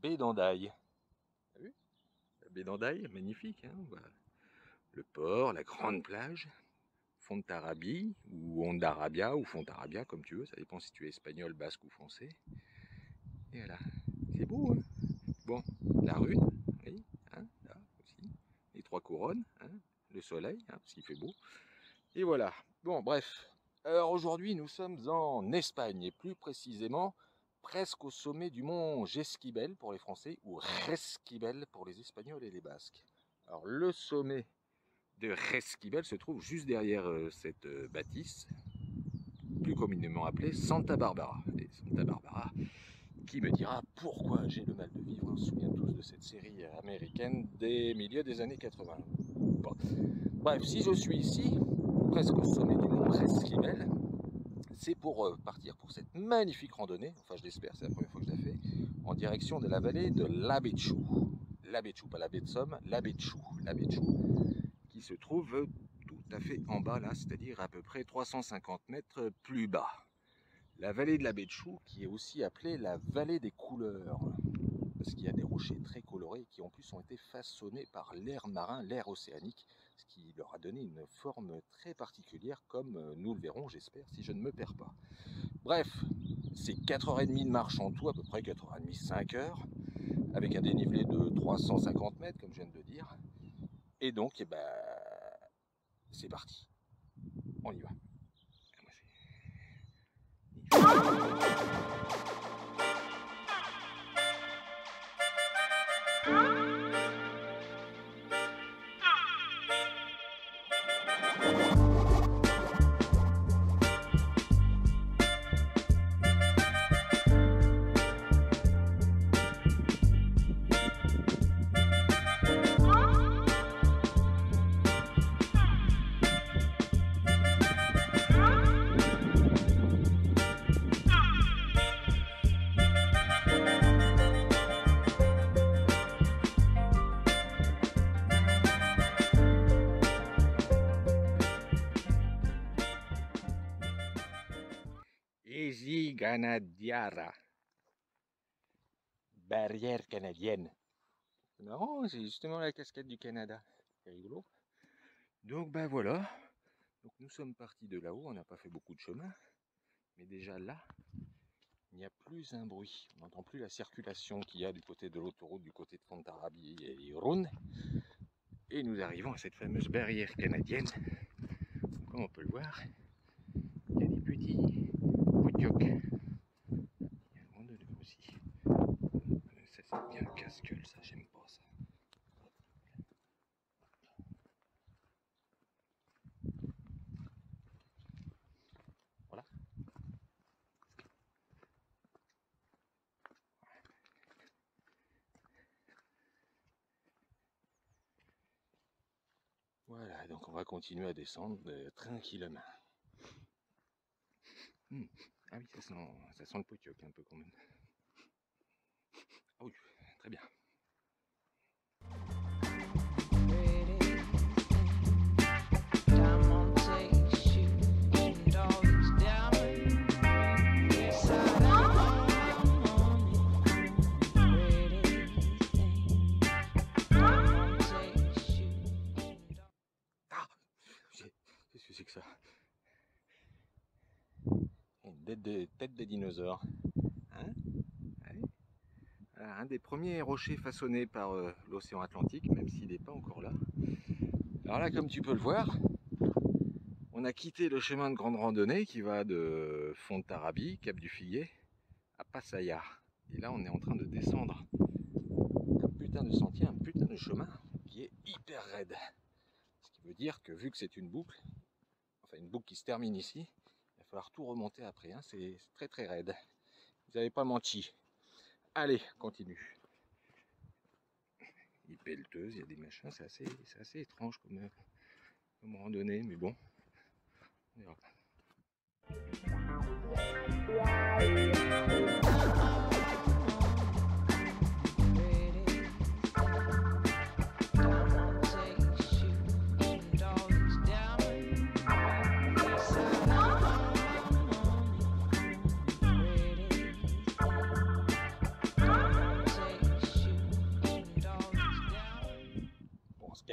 baie d'Andaille. T'as vu? La baie d'Andaille, magnifique, hein, le port, la grande plage, Fontarabie, ou Ondarabia, ou Fontarabia, comme tu veux, ça dépend si tu es espagnol, basque ou français. Et voilà, c'est beau, hein. Bon, la Rune, oui, hein, là aussi, les trois couronnes, hein, le soleil, hein, parce qu'il fait beau. Et voilà, bon, bref. Alors aujourd'hui, nous sommes en Espagne, et plus précisément, presque au sommet du mont Jesquibel pour les Français, ou Resquibel pour les Espagnols et les Basques. Alors le sommet de Resquibel se trouve juste derrière cette bâtisse, plus communément appelée Santa Barbara. Et Santa Barbara, qui me dira pourquoi j'ai le mal de vivre. On se souvient tous de cette série américaine des milieux des années 80. Bon. Bref, si je suis ici, presque au sommet du mont Resquibel, c'est pour partir pour cette magnifique randonnée, enfin je l'espère, c'est la première fois que je la fais, en direction de la vallée de l'Abechu. L'Abechu, pas la baie de Somme, l'Abechu, qui se trouve tout à fait en bas là, c'est-à-dire à peu près 350 mètres plus bas. La vallée de l'Abechu, qui est aussi appelée la vallée des couleurs, parce qu'il y a des rochers très colorés qui en plus ont été façonnés par l'air marin, l'air océanique, ce qui leur a donné une forme très particulière, comme nous le verrons, j'espère, si je ne me perds pas. Bref, c'est 4h30 de marche en tout, à peu près 4h30, 5h, avec un dénivelé de 350 mètres, comme je viens de le dire. Et donc, eh ben, c'est parti. On y va. Easy Ganadiara. Barrière canadienne. C'est marrant, c'est justement la cascade du Canada. C'est rigolo. Donc ben voilà. Donc nous sommes partis de là-haut, on n'a pas fait beaucoup de chemin. Mais déjà là, il n'y a plus un bruit. On n'entend plus la circulation qu'il y a du côté de l'autoroute, du côté de Fontarabie et Irún. Et nous arrivons à cette fameuse barrière canadienne. Comme on peut le voir, il y a des petits potiocs. Il y a un monde de aussi. Ça c'est bien casse-gueule, ça j'aime pas ça. Voilà. Voilà, donc on va continuer à descendre tranquillement. Ah oui, ça sent le potioc un peu quand même. Ah oui, très bien. Qu'est-ce que c'est que ça? Une tête de dinosaure. Hein? Ouais. Voilà, un des premiers rochers façonnés par l'océan Atlantique, même s'il n'est pas encore là. Alors là, comme tu peux le voir, on a quitté le chemin de grande randonnée qui va de Fontarabie, Cap du Figuier, à Pattaya. Et là, on est en train de descendre un putain de sentier, un putain de chemin qui est hyper raide. Ce qui veut dire que vu que c'est une boucle, enfin une boucle qui se termine ici, il va falloir tout remonter après, hein. C'est très très raide. Vous n'avez pas menti. Allez, continue. Il y a des pelleteuses, il y a des machins, c'est assez étrange comme randonnée, mais bon, on verra.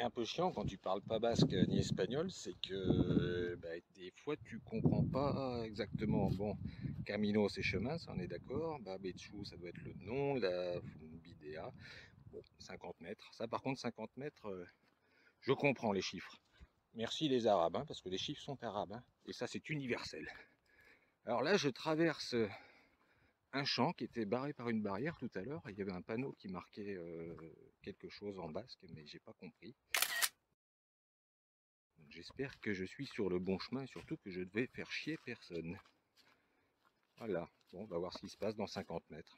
un peu chiant quand tu parles pas basque ni espagnol, c'est que bah, des fois tu comprends pas exactement. Bon, Camino c'est chemin, ça on est d'accord. Babetchou ça doit être le nom, la Bidéa. Bon, 50 mètres. Ça par contre 50 mètres, je comprends les chiffres. Merci les Arabes, hein, parce que les chiffres sont arabes, hein, et ça c'est universel. Alors là je traverse un champ qui était barré par une barrière tout à l'heure. Il y avait un panneau qui marquait quelque chose en basque, mais j'ai pas compris. J'espère que je suis sur le bon chemin et surtout que je ne vais faire chier personne. Voilà, bon, on va voir ce qui se passe dans 50 mètres.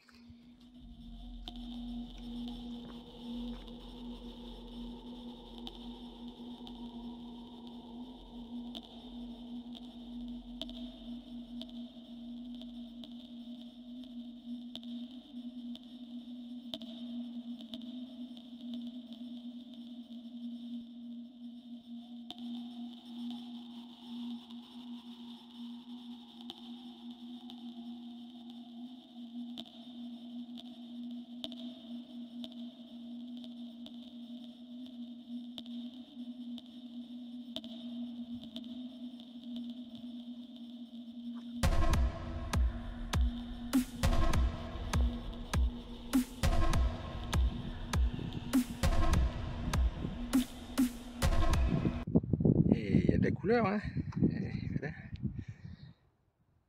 Et il y a de la couleur, hein. Et voilà.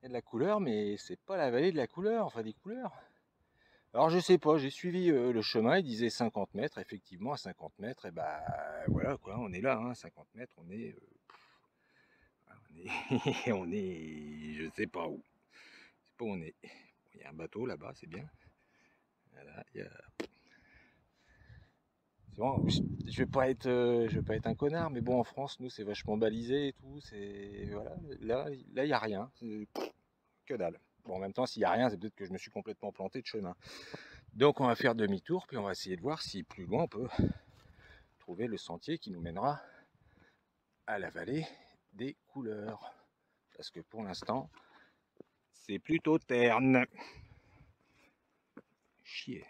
Il y a de la couleur, mais c'est pas la vallée de la couleur, enfin des couleurs. Alors je sais pas, j'ai suivi le chemin, il disait 50 mètres, effectivement à 50 mètres, et bah voilà quoi, on est là, hein, 50 mètres, on est, je sais pas où, je sais pas où on est. Il y a un bateau là-bas, c'est bien. Voilà, c'est bon, je vais pas être un connard, mais bon en France, nous c'est vachement balisé et tout, c'est voilà, là il y a rien, que dalle. Bon en même temps s'il y a rien, c'est peut-être que je me suis complètement planté de chemin. Donc on va faire demi-tour, puis on va essayer de voir si plus loin on peut trouver le sentier qui nous mènera à la vallée des couleurs. Parce que pour l'instant, c'est plutôt terne. Chier.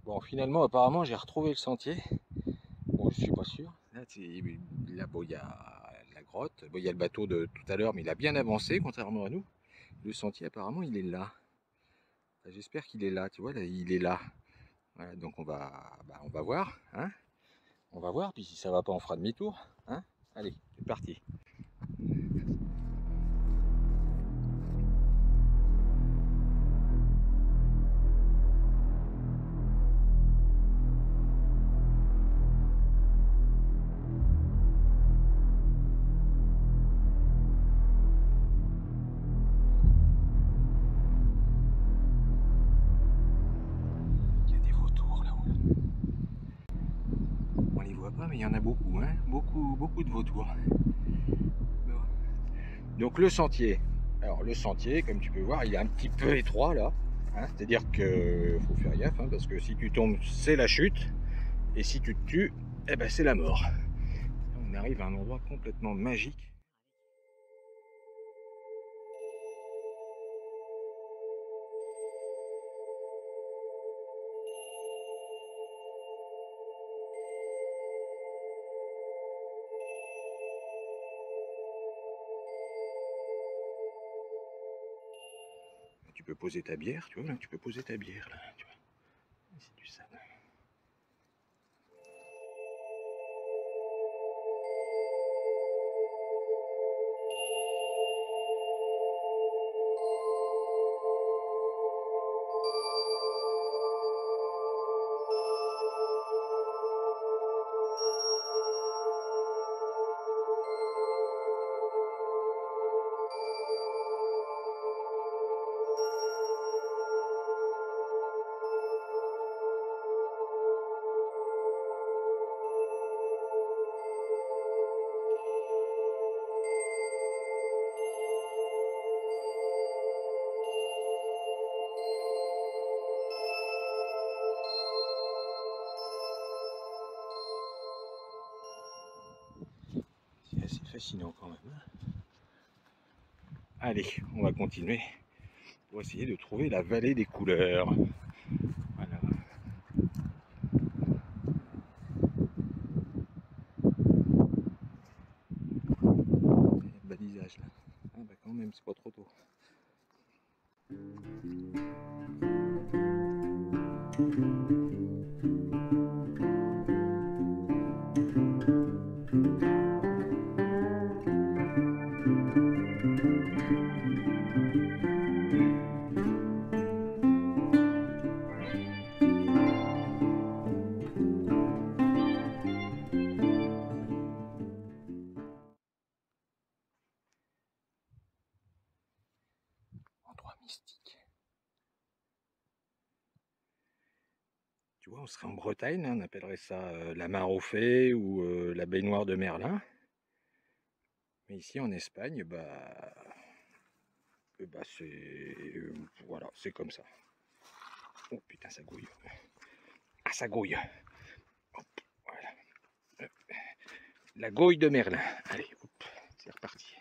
Bon, finalement, apparemment, j'ai retrouvé le sentier. Bon, je suis pas sûr. Là, bon, il y a la grotte. Bon, il y a le bateau de tout à l'heure, mais il a bien avancé, contrairement à nous. Le sentier, apparemment, il est là. Enfin, j'espère qu'il est là. Tu vois, là, il est là. Voilà, donc on va voir. Hein, on va voir. Puis si ça va pas, on fera demi-tour. Hein, allez, c'est parti. Il y a des vautours là-haut. On les voit pas, mais il y en a beaucoup. Hein, beaucoup de vautours. Donc le sentier. Alors le sentier, comme tu peux voir, il est un petit peu étroit là. Hein, c'est-à-dire que faut faire gaffe, hein, parce que si tu tombes, c'est la chute. Et si tu te tues, eh ben, c'est la mort. On arrive à un endroit complètement magique. Tu peux poser ta bière, tu vois, là, tu peux poser ta bière là. Tu vois. C'est du sable. fascinant quand même. Allez, on va continuer pour essayer de trouver la vallée des couleurs. Voilà. Balisage là. Ah bah quand même, c'est pas trop tôt. Endroit mystique. Tu vois, on serait en Bretagne, on appellerait ça la mare aux fées ou la baignoire de Merlin. Mais ici en Espagne, c'est voilà, c'est comme ça. Oh putain, ça gouille. Ah, ça gouille. Hop, voilà. La gouille de Merlin. Allez, hop, c'est reparti.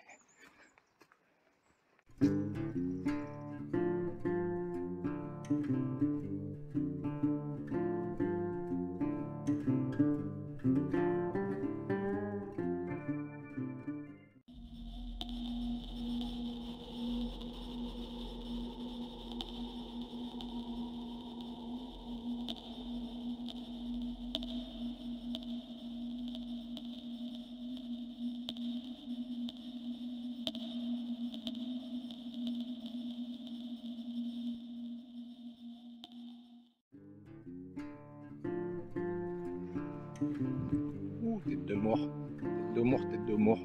Ouh, tête de mort. Tête de mort, tête de mort.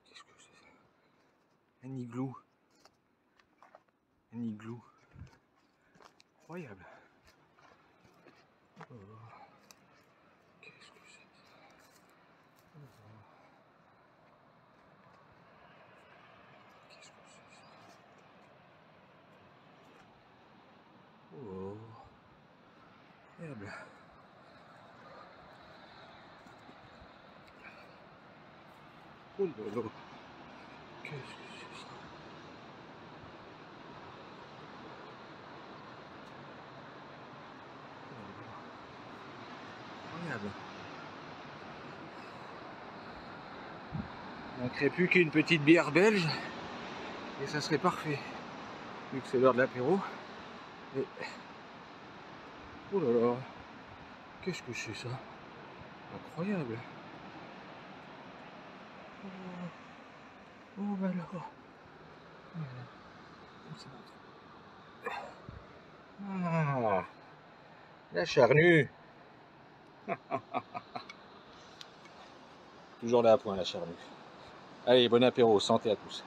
Qu'est-ce que c'est ça? Un igloo. Un igloo. Incroyable. Oh, qu'est-ce que c'est ça? Oh, qu'est-ce que c'est ça? Oh, incroyable. Oh là là. Qu'est-ce que c'est ça? Incroyable. Il manquerait plus qu'une petite bière belge et ça serait parfait. Vu que c'est l'heure de l'apéro. Et... oh là là. Qu'est-ce que c'est ça? Incroyable. Oh bah alors. Ah, la charnue. Toujours là à point la charnue. Allez, bon apéro, santé à tous.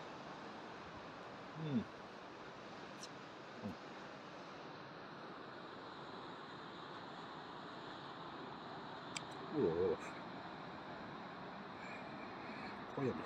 Oh, incroyable.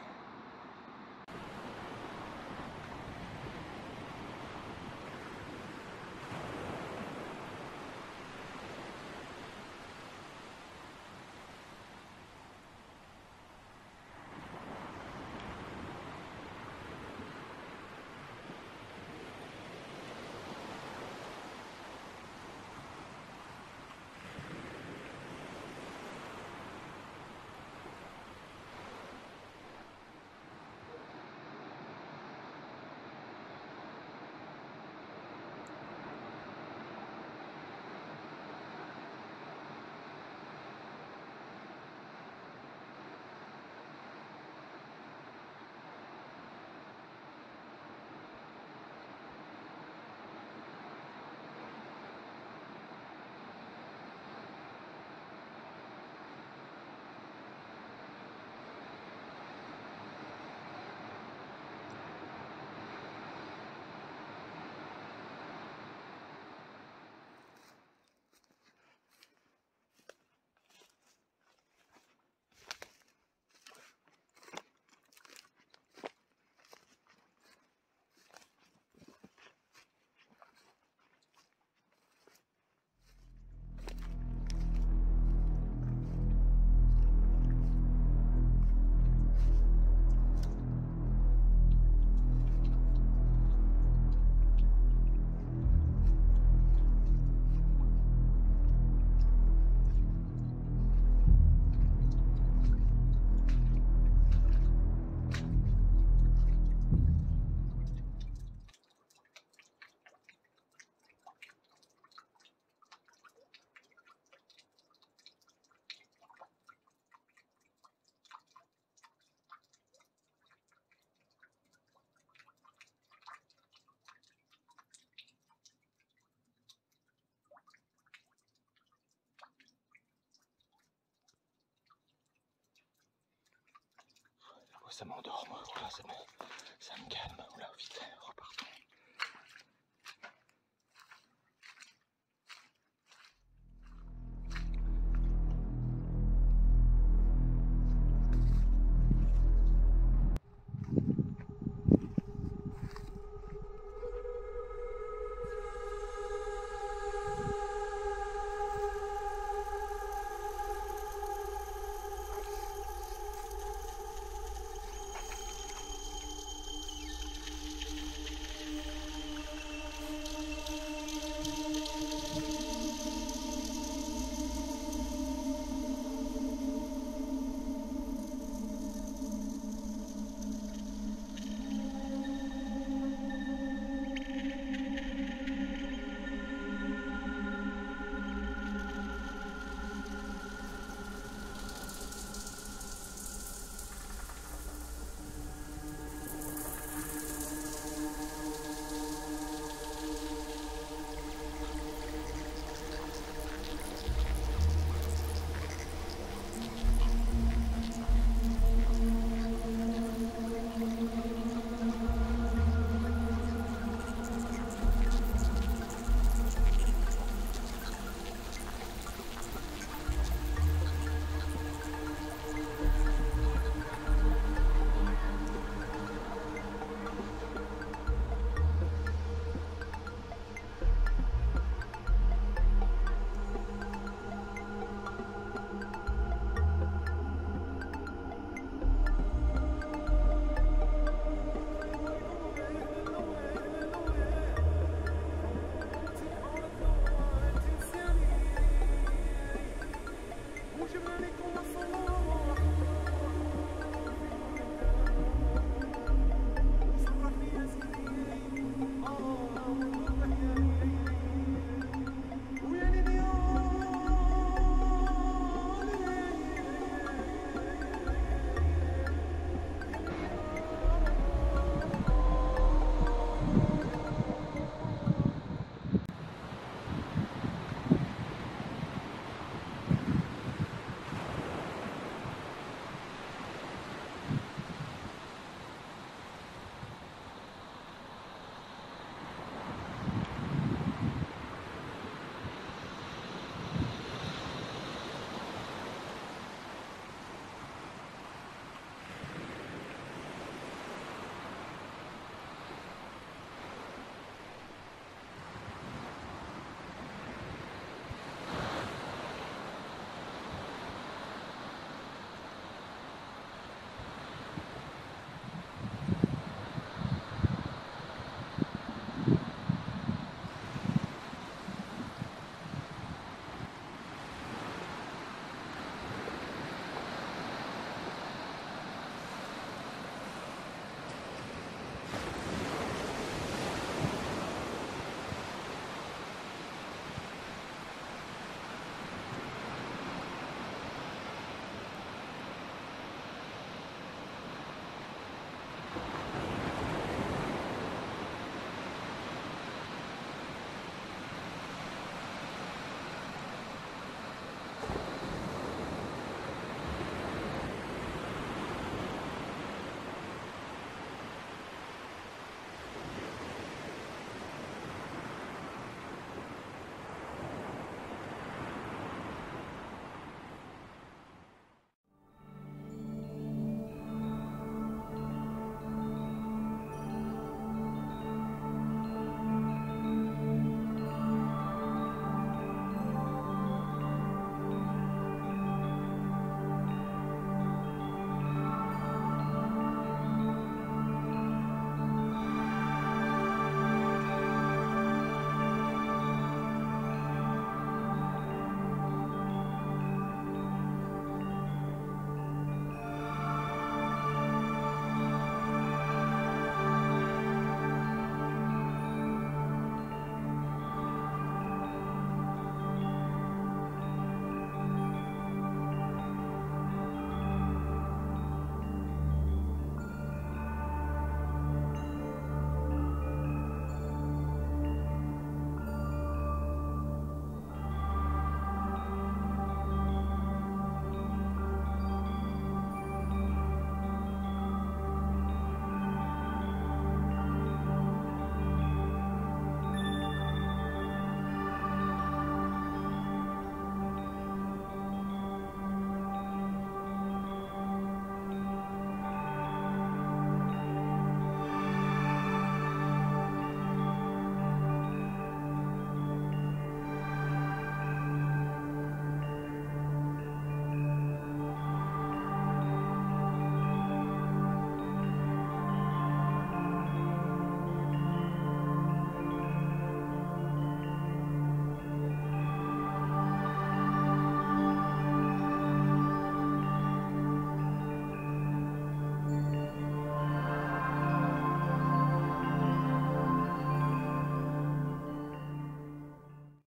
ça m'endort, moi. Voilà, ça me calme. Voilà, vite, repartons.